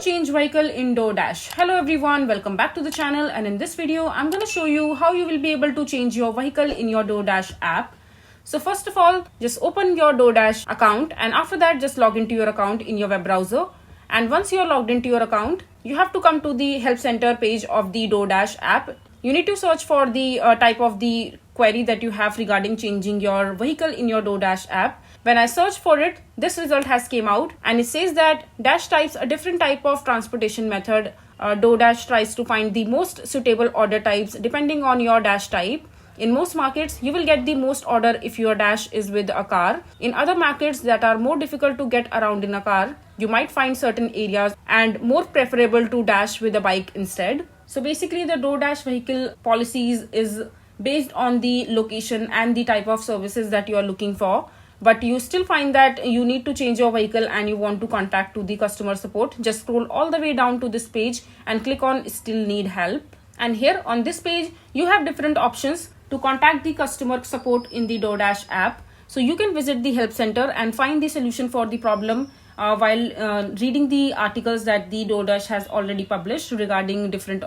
change vehicle in DoorDash. Hello everyone, welcome back to the channel, and in this video I'm going to show you how you will be able to change your vehicle in your DoorDash app. So first of all, just open your DoorDash account, and after that just log into your account in your web browser. And once you're logged into your account, you have to come to the help center page of the DoorDash app. You need to search for the type of the query that you have regarding changing your vehicle in your DoorDash app. When I search for it, this result has came out, and it says that Dash types a different type of transportation method. DoorDash tries to find the most suitable order types depending on your Dash type. In most markets, you will get the most order if your Dash is with a car. In other markets that are more difficult to get around in a car, you might find certain areas and more preferable to Dash with a bike instead. So basically the DoorDash vehicle policies is based on the location and the type of services that you are looking for. But you still find that you need to change your vehicle and you want to contact to the customer support, just scroll all the way down to this page and click on still need help. And here on this page, you have different options to contact the customer support in the DoorDash app. So you can visit the help center and find the solution for the problem while reading the articles that the DoorDash has already published regarding different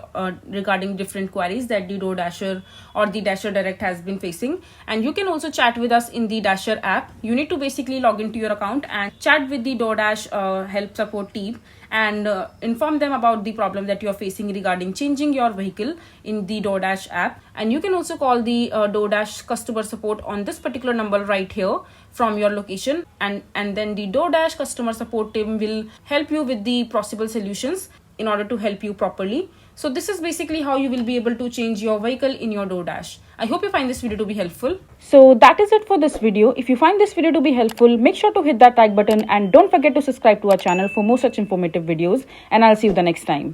queries that the DoorDasher or the Dasher Direct has been facing. And you can also chat with us in the Dasher app. You need to basically log into your account and chat with the DoorDash help support team and inform them about the problem that you are facing regarding changing your vehicle in the DoorDash app. And you can also call the DoorDash customer support on this particular number right here from your location, and then the DoorDash customer support team will help you with the possible solutions in order to help you properly. So this is basically how you will be able to change your vehicle in your DoorDash. I hope you find this video to be helpful. So that is it for this video. If you find this video to be helpful, make sure to hit that like button and don't forget to subscribe to our channel for more such informative videos, and I'll see you the next time.